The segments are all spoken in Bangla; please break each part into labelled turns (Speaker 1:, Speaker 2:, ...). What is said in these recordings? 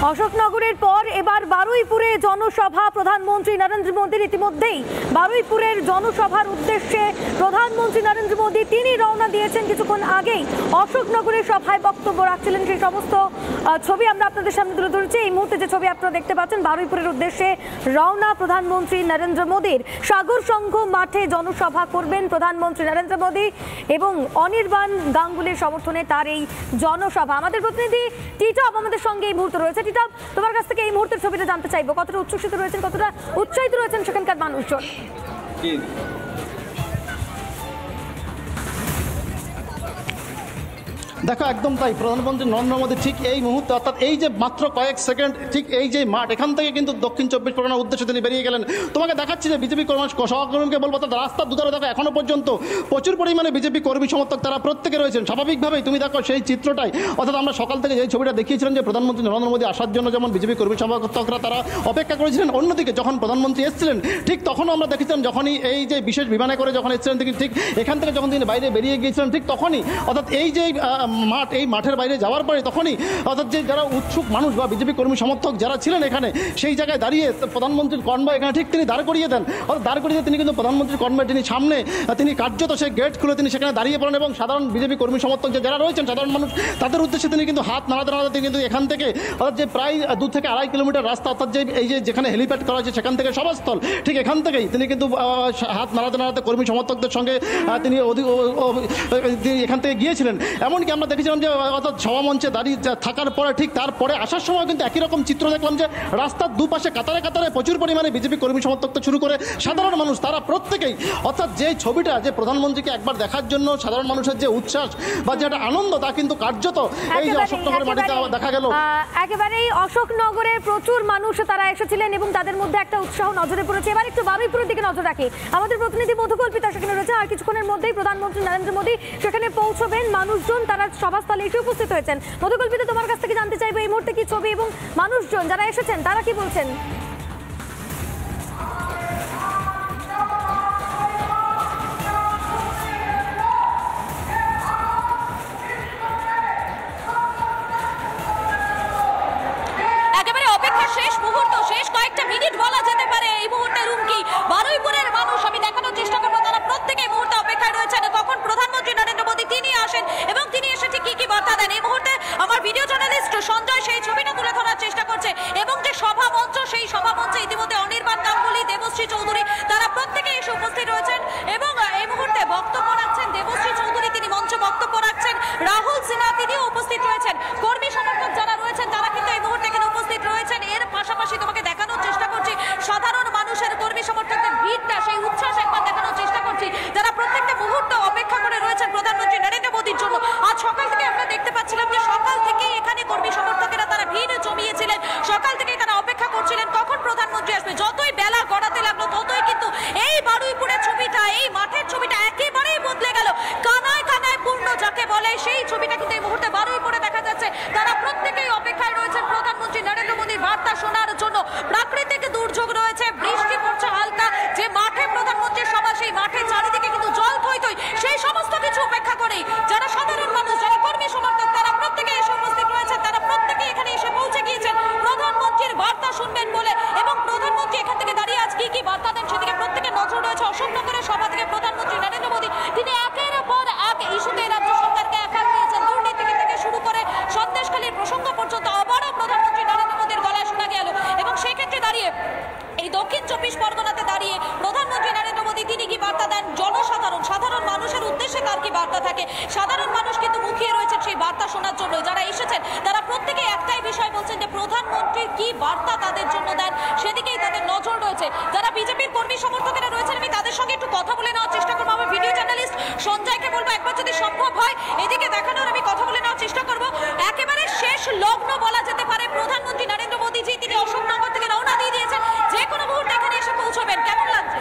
Speaker 1: অশোকনগরের পর এবার বারুইপুরে জনসভা প্রধানমন্ত্রী নরেন্দ্র মোদীর। ইতিমধ্যেই বারুইপুরের জনসভার উদ্দেশ্যে প্রধানমন্ত্রী নরেন্দ্র মোদী তিনি রওনা দিয়েছেন। কিছুক্ষণ আগেই অশোকনগরের সভায় বক্তব্য রাখছিলেন, সেই সমস্ত ছবি আমরা আপনাদের সামনে তুলে ধরেছি। এই মুহূর্তে যে ছবি আপনারা দেখতে পাচ্ছেন, বারুইপুরের উদ্দেশ্যে রওনা প্রধানমন্ত্রী নরেন্দ্র মোদীর। সাগর সংঘ মাঠে জনসভা করবেন প্রধানমন্ত্রী নরেন্দ্র মোদী এবং অনির্বাণ গাঙ্গুলির সমর্থনে তার এই জনসভা। আমাদের প্রতিনিধি টিটপ আমাদের সঙ্গে এই মুহূর্তে রয়েছে। টিটপ, তোমার কাছ থেকে এই মুহূর্তের ছবিটা জানতে চাইবো, কতটা উচ্ছ্বসিত রয়েছেন, কতটা উৎসাহিত রয়েছেন সেখানকার মানুষজন?
Speaker 2: দেখো, একদম তাই। প্রধানমন্ত্রী নরেন্দ্র মোদী ঠিক এই মুহূর্তে, অর্থাৎ এই যে মাত্র কয়েক সেকেন্ড, ঠিক এই যে মাঠ, এখান থেকে কিন্তু দক্ষিণ 24 পরগনার উদ্দেশ্যে তিনি বেরিয়ে গেলেন। তোমাকে দেখাচ্ছি যে বিজেপি সহকর্মীকে বলবো, অর্থাৎ রাস্তার দুধারে দেখো এখনো পর্যন্ত প্রচুর পরিমাণে বিজেপি কর্মী সমর্থক তারা প্রত্যেকে রয়েছেন। স্বাভাবিকভাবেই তুমি দেখো সেই চিত্রটাই, অর্থাৎ আমরা সকাল থেকে যে ছবিটা দেখিয়েছিলাম যে প্রধানমন্ত্রী নরেন্দ্র মোদী আসার জন্য যেমন বিজেপি কর্মী সমর্থকরা তারা অপেক্ষা করেছিলেন, অন্যদিকে যখন প্রধানমন্ত্রী এসেছিলেন ঠিক তখনও আমরা দেখেছিলাম যখনই এই যে বিশেষ বিমানে করে যখন এসেছিলেন ঠিক এখান থেকে যখন তিনি বাইরে বেরিয়ে গিয়েছিলেন ঠিক তখনই, অর্থাৎ এই যে মাঠ, এই মাঠের বাইরে যাওয়ার পরে তখনই অর্থাৎ যে যারা উৎসুক মানুষ বা বিজেপি কর্মী সমর্থক যারা ছিলেন এখানে, সেই জায়গায় দাঁড়িয়ে প্রধানমন্ত্রীর কনভয় এখানে ঠিক তিনি দাঁড় করিয়ে দেন। অর্থাৎ দাঁড় করিয়ে তিনি কিন্তু প্রধানমন্ত্রীর কনভয় তিনি সামনে তিনি কার্যত সেই গেট খুলে তিনি সেখানে দাঁড়িয়ে পড়েন এবং সাধারণ বিজেপি কর্মী সমর্থক যারা রয়েছেন, সাধারণ মানুষ, তাদের উদ্দেশ্যে তিনি কিন্তু হাত নাড়াতে নাড়াতে তিনি কিন্তু এখান থেকে অর্থাৎ যে প্রায় 2 থেকে 2.5 কিলোমিটার রাস্তা, অর্থাৎ যে এই যে যেখানে হেলিপ্যাড করা হয়েছে সেখান থেকে সভাস্থল, ঠিক এখান থেকেই তিনি কিন্তু হাত নাড়াতে নাড়াতে কর্মী সমর্থকদের সঙ্গে তিনি এখান থেকে গিয়েছিলেন। এমনকি আমরা দেখেছিলাম যে অর্থাৎ সভামঞ্চে দাঁড়িয়ে থাকার পরে ঠিক তারপরে আসার সময় কিন্তু একই রকম চিত্র দেখলাম যে রাস্তার দুপাশে কাতারে কাতারে প্রচুর পরিমাণে বিজেপি কর্মী সমর্থক শুরু করে সাধারণ মানুষ, তারা প্রত্যেকেই অর্থাৎ যে ছবিটা যে প্রধানমন্ত্রীকে একবার দেখার জন্য সাধারণ মানুষের যে উচ্ছ্বাস বা যে একটা আনন্দ, তা কিন্তু কার্যত এই যে অশোকনগরের মাটিতে দেখা গেল।
Speaker 1: একেবারেই অশোকনগরে প্রচুর মানুষ তারা এসেছিলেন এবং তাদের মধ্যে একটা উৎসাহ নজরে পড়েছে। এবার একটু বারুইপুরের দিকে নজর রাখি, আমাদের প্রতিনিধি মধুকল্পিতা সেখানে রয়েছে। আর কিছুক্ষণের মধ্যেই প্রধানমন্ত্রী নরেন্দ্র মোদী সেখানে পৌঁছবেন, মানুষজন তারা সভাস্থলে এসে উপস্থিত হয়েছেন। মধুকল্পিতা, তোমার কাছ থেকে জানতে চাইবো এই মুহূর্তে কি ছবি এবং মানুষজন যারা এসেছেন তারা কি বলছেন?
Speaker 3: একেবারে অপেক্ষা শেষ মুহূর্ত, শেষ কয়েকটা মিনিট বলা যেতে পারে এই মুহূর্তের রুমকি বারুইপুরের মানুষ। আমি দেখানোর চেষ্টা করবো তারা প্রত্যেকে এই মুহূর্তে অপেক্ষায় রয়েছেন কখন প্রধানমন্ত্রী নরেন্দ্র মোদী তিনি আসেন এবং তিনি এসে ঠিক কি কি বার্তা দেন। এই মুহূর্তে আমার ভিডিও জার্নালিস্ট সঞ্জয় সেই ছবিটা তুলে ধরার চেষ্টা করছে এবং যে সভা মঞ্চ, সেই সভা মঞ্চে ইতিমধ্যে অনির্বাণ গাঙ্গুলি, দেবশ্রী চৌধুরী তারা প্রত্যেকে এসে উপস্থিত রয়েছেন এবং এই মুহূর্তে বক্তব্য রাখছেন দেবশ্রী চৌধুরী, তিনি মঞ্চে বক্তব্য রাখছেন। রাহুল সিনহা তিনিও উপস্থিত রয়েছেন। কর্মী সমর্থক যারা রয়েছেন তারা কিন্তু এই মুহূর্তে এখানে উপস্থিত রয়েছেন। এর পাশাপাশি তোমাকে দেখানোর চেষ্টা করছি সাধারণ মানুষের, কর্মী সমর্থকদের ভিড়টা, সেই উচ্ছ্বাস একবার দেখানোর চেষ্টা করছি, যারা প্রত্যেকটা মুহূর্তে অপেক্ষা করে রয়েছেন প্রধানমন্ত্রী নরেন্দ্র মোদীর জন্য। আজ সকাল থেকে আমরা দেখতে পাচ্ছিলাম যে সকাল থেকেই এখানে কর্মী সমর্থকেরা তারা ভিড় জমিয়েছিলেন, সকাল থেকেই তারা অপেক্ষা করছিলেন কখন প্রধানমন্ত্রী আসবে। যতই বেলা গড়াতে লাগলো ততই কিন্তু এই বারুইপুরের ছবিটা, এই মাঠের ছবিটা একেবারেই বদলে গেল। কানায় কানায় পূর্ণ যাকে বলে, সেই ছবিটা কিন্তু এই মুহূর্তে বারুইপুরে দেখা যাচ্ছে। তারা প্রত্যেকেই অপেক্ষায় রয়েছেন প্রধানমন্ত্রী নরেন্দ্র মোদীর বার্তা শোনার জন্য। প্রাকৃতিক দুর্যোগ রয়েছে, বৃষ্টি পড়ছে হালকা, যে মাঠে প্রধানমন্ত্রীর সভা সেই মাঠে চারিদিকে কিন্তু জল থই থই। সেই সমস্ত কিছু উপেক্ষা করেই যারা সাধারণ মানুষ, যারা কর্মী সমর্থক তারা প্রত্যেকে এসে উপস্থিত রয়েছে। তারা প্রত্যেকে এখানে এসে পৌঁছে গিয়েছেন প্রধানমন্ত্রীর বার্তা শুনবেন বলে এবং প্রধানমন্ত্রী এখান থেকে দাঁড়িয়ে আজ কি কি বার্তা দেন সেদিকে প্রত্যেকে নজর রয়েছে। অশোকনগরের সভা থেকে প্রধানমন্ত্রী নরেন্দ্র মোদী তিনি একের পর এক ইস্যুতে রাজ্য সরকারকে একাল দিয়েছেন। দুর্নীতি থেকে শুরু করে সন্দেশখালীর প্রসঙ্গ পর্যন্ত আবারও প্রধানমন্ত্রী নরেন্দ্র মোদীর গলায় শোনা গেল এবং সেই ক্ষেত্রে দাঁড়িয়ে এই দক্ষিণ 24 পরগনাতে দাঁড়িয়ে প্রধানমন্ত্রী নরেন্দ্র মোদী তিনি কি বার্তা দেন, সাধারণ মানুষের উদ্দেশ্যে তার কি বার্তা থাকে। সাধারণ মানুষ কিন্তু মুখিয়ে রয়েছেন সেই বার্তা শোনার জন্য। যারা এসেছেন তারা প্রত্যেকে একটাই বিষয় বলছেন যে প্রধানমন্ত্রীর কি বার্তা তাদের জন্য দেন সেদিকেই তাদের নজর রয়েছে। যারা বিজেপির কর্মী সমর্থকেরা রয়েছেন আমি তাদের সঙ্গে একটু কথা বলে নেওয়ার চেষ্টা করবো। আমার ভিডিও জার্নালিস্ট সঞ্জয়কে বলবো একবার যদি সম্ভব হয় এদিকে দেখানোর, আমি কথা বলে নেওয়ার চেষ্টা করবো। একেবারে শেষ লগ্ন বলা যেতে পারে প্রধানমন্ত্রী নরেন্দ্র মোদীজি তিনি অশোকনগর থেকে রওনা দিয়ে দিয়েছেন, যে কোনো মুহূর্তে এখানে এসে পৌঁছবেন। কেমন লাগছে?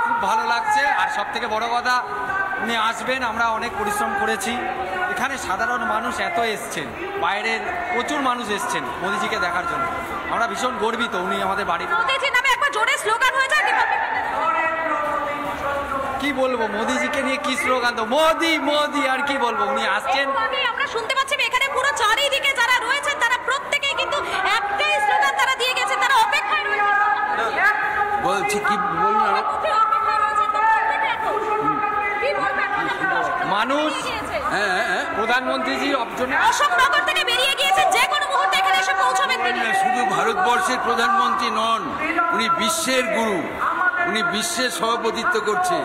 Speaker 4: খুব ভালো লাগছে। আর সব থেকে বড় কথা উনি আসবেন, আমরা অনেক পরিশ্রম করেছি। এখানে সাধারণ মানুষ এত এসছেন, বাইরের প্রচুর মানুষ এসছেন মোদিজিকে দেখার জন্য। আমরা ভীষণ গর্বিত উনি আমাদের বাড়ির।
Speaker 3: মোদিজির নামে একবার জোরে স্লোগান হয়ে যায়,
Speaker 4: কি বলবো মোদিজিকে নিয়ে কি স্লোগান, তো মোদি মোদি আর কি বলবো, উনি আসছেন।
Speaker 3: আমরা শুনতে পাচ্ছি এখানে পুরো চারিদিকে যারা রয়েছেন তারা প্রত্যেকেই কিন্তু একটাই
Speaker 4: প্রধানমন্ত্রীজির জন্য
Speaker 3: অশোকনগর থেকে বেরিয়ে গিয়েছেন, যে কোনো মুহূর্তে এখানে এসে পৌঁছবেন তিনি।
Speaker 5: শুধু ভারতবর্ষের প্রধানমন্ত্রী নন, উনি বিশ্বের গুরু, উনি বিশ্বের সভাপতিত্ব করছে।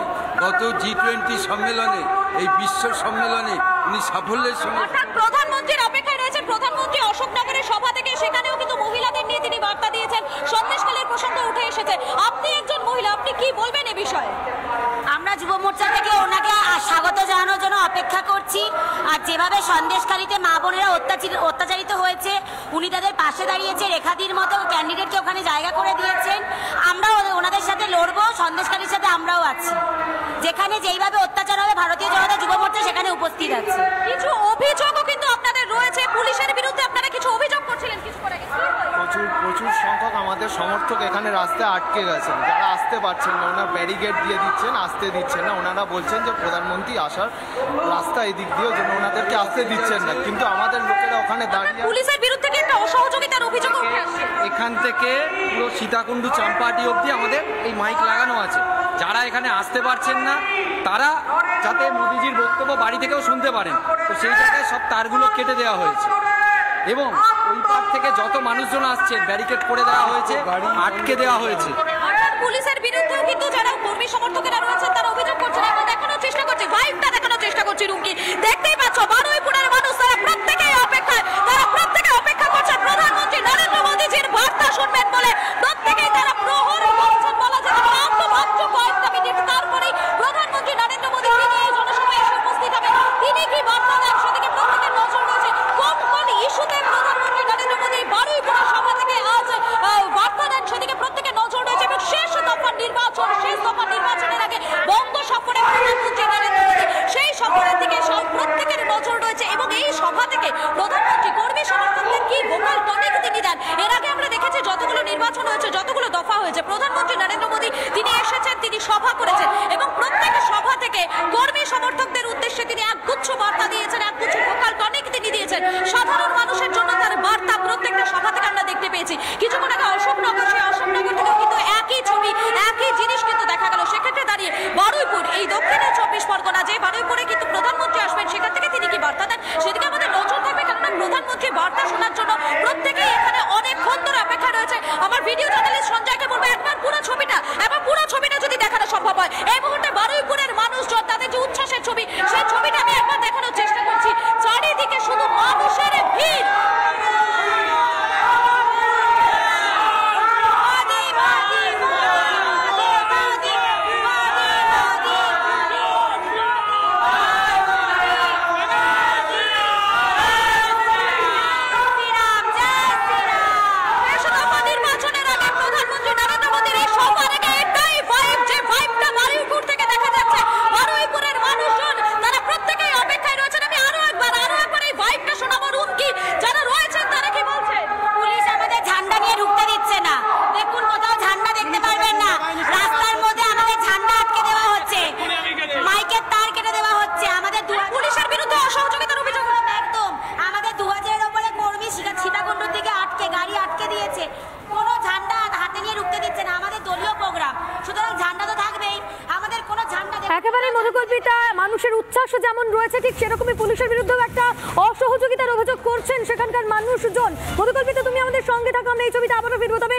Speaker 5: গত G20 সম্মেলনে, এই বিশ্ব সম্মেলনে উনি সাফল্যের সঙ্গে
Speaker 3: অর্থাৎ প্রধানমন্ত্রীর অপেক্ষায় রয়েছেন। প্রধানমন্ত্রী অশোকনগরের সভা থেকে সেখানেও কিন্তু মহিলাদের নিয়ে তিনি বার্তা দিয়েছেন। সন্দেশখালীর প্রসঙ্গ উঠে এসেছে। আপনি একজন মহিলা, আপনি কি বলবেন এ বিষয়ে?
Speaker 6: আমরা যুব মোর্চা থেকে ওনাকে স্বাগত জানানোর জন্য অপেক্ষা করছি। আর যেভাবে সন্দেশখালীতে মা বোনেরা অত্যাচারিত হয়েছে, উনি তাদের পাশে দাঁড়িয়েছে, রেখাদির মতো ক্যান্ডিডেটকে ওখানে জায়গা করে দিয়েছেন। আমরাও ওনাদের সাথে লড়বো, সন্দেশখালীর সাথে আমরাও আছি। যেখানে যেইভাবে অত্যাচার হবে, ভারতীয় জনতা যুব মোর্চা সেখানে উপস্থিত আছে।
Speaker 3: কিছু অভিযোগও কিন্তু আপনাদের রয়েছে, পুলিশের বিরুদ্ধে আপনারা কিছু অভিযোগ করছিলেন কিছু করে।
Speaker 7: প্রচুর সংখ্যক আমাদের সমর্থক এখানে রাস্তায় আটকে গেছেন, যারা আসতে পারছেন না। ওনারা ব্যারিকেড দিয়ে দিচ্ছেন, আসতে দিচ্ছেন না। ওনারা বলছেন যে প্রধানমন্ত্রী আসার রাস্তা এদিক দিয়েও জন্য ওনাদেরকে আসতে দিচ্ছেন না, কিন্তু আমাদের লোকেরা ওখানে দাঁড়িয়ে।
Speaker 3: পুলিশের বিরুদ্ধে কি একটা অসহযোগিতার অভিযোগ উঠে আসছে?
Speaker 4: এখান থেকে পুরো সীতাকুণ্ডু চাম্পাহাটি অবধি আমাদের এই মাইক লাগানো আছে। যারা এখানে আসতে পারছেন না তারা যাতে মোদিজির বক্তব্য বাড়ি থেকেও শুনতে পারেন, তো সেই জায়গায় সব তারগুলো কেটে দেওয়া হয়েছে এবং ওই পার থেকে যত মানুষজন আসছেন ব্যারিকেড করে দেওয়া হয়েছে, আটকে দেওয়া হয়েছে।
Speaker 3: অর্থাৎ পুলিশের বিরুদ্ধেও কিন্তু যারা কর্মী সমর্থকেরা রয়েছেন তারা অভিযোগ করছেন। আমরা দেখানোর চেষ্টা করছি, ভাইবটা দেখানোর চেষ্টা করছি। রুমকি দেখতেই পাচ্ছ, বারুইপুরের মানুষ তারা প্রত্যেকেই অপেক্ষা করছেন প্রধানমন্ত্রী নরেন্দ্র মোদীজির বার্তা শুনবেন বলে। প্রত্যেকেই তারা প্রহর করছেন বলা যেতে পারে। মাত্র কয়েকটা মিনিট তারপরেই প্রধানমন্ত্রী নরেন্দ্র মোদী তিনি এই জনসভায় এসে উপস্থিত হবেন। তিনি কি বার্তা দেন সেদিকে প্রত্যেকের নজর রয়েছে। কোন ইস্যুতে প্রধানমন্ত্রী নরেন্দ্র মোদী বারুইপুরের সভা থেকে আজ বার্তা দেন সেদিকে প্রত্যেকের নজর রয়েছে। এবং শেষ দফার নির্বাচনের আগে বঙ্গ সফরে প্রধানমন্ত্রী নরেন্দ্র মোদী, সেই সফরের দিকে প্রত্যেকের নজর রয়েছে। এবং এই সভা থেকে প্রধানমন্ত্রী কর্মী সমর্থকদের কি ভোকাল টনিক তিনি দেন। এর আগে আমরা দেখেছি যতগুলো নির্বাচন হয়েছে, যতগুলো দফা হয়েছে, প্রধানমন্ত্রী নরেন্দ্র মোদী তিনি এসেছেন, তিনি সভা করেছেন এবং প্রত্যেক সভা থেকে কর্মী সমর্থকদের উদ্দেশ্যে তিনি একগুচ্ছ বার্তা দিয়েছেন, একগুচ্ছ ভোকাল টনিক তিনি দিয়েছেন। সাধারণ মানুষের জন্য তার বার্তা প্রত্যেকটা সভা থেকে আমরা দেখতে পেয়েছি। কিছুক্ষণ আগে অশোকনগর, সেই অশোকনগর থেকেও কিন্তু একই ছবি, একই জিনিস কিন্তু দেখা গেল। সেক্ষেত্রে দাঁড়িয়ে বারুইপুর, এই দক্ষিণের 24 পরগনা, যে বারুইপুরে কিন্তু প্রধানমন্ত্রী আসবেন, সেখান থেকে তিনি কি বার্তা দেন সেদিকে আমাদের নজর থাকবে। কেননা প্রধানমন্ত্রী বার্তা শোনার জন্য প্রত্যেকেই এখানে অনেকক্ষণ ধরে অপেক্ষা রয়েছে। আমার ভিডিও জার্নালিস্ট সঞ্জয়কে বলবো একবার পুরো ছবিটা যদি দেখানো সম্ভব হয়। এই মুহূর্তে বারুইপুরের মানুষজন তাদের যে উচ্ছ্বাসের ছবি, সেই ছবিটা আমি একবার দেখানোর চেষ্টা করছি। চারিদিকে শুধু মানুষের ভিড়। নির্বাচনের আগে প্রধানমন্ত্রী নরেন্দ্র মোদীর এই সভার আগে এটাই ভাইব, যে ভাইবটা বারুইপুর থেকে দেখা যাচ্ছে। বারুইপুরের মানুষজন তারা প্রত্যেকেই অপেক্ষায় রয়েছেন। আমি আরো একবার এই ভাইবটা শোনাবো। রুমকি যারা রয়েছেন তারা কি বলছেন?
Speaker 6: পুলিশ আমাদের ঝান্ডা নিয়ে ঢুকতে দিচ্ছে না। দেখুন, কোথাও ঝান্ডা দেখতে পারবেন না। রাস্তার মধ্যে আমাদের ঝান্ডা আটকে দেওয়া হচ্ছে, মাইকের তার কেটে দেওয়া হচ্ছে। আমাদের
Speaker 3: পুলিশের বিরুদ্ধে অসহযোগিতার অভিযোগ।
Speaker 6: একদম আমাদের 2000-এর উপরে কর্মী সীতাকুণ্ডুর দিকে গাড়ি আটকে দিয়েছে। কোনো ঝান্ডা হাতে নিয়ে ঢুকতে দিচ্ছে না। আমাদের দলীয় প্রোগ্রাম, সুতরাং ঝান্ডা তো থাকবেই। আমাদের কোনো ঝান্ডা
Speaker 1: একেবারে মধুকল্পিতা, মানুষের উচ্ছ্বাস যেমন রয়েছে ঠিক সেরকমই পুলিশের বিরুদ্ধেও একটা অসহযোগিতার অভিযোগ করছেন সেখানকার মানুষজন। মধুকল্পিতা, তুমি আমাদের সঙ্গে থাকো, আমরা এই ছবিটা আবারও ফিরবো। তবে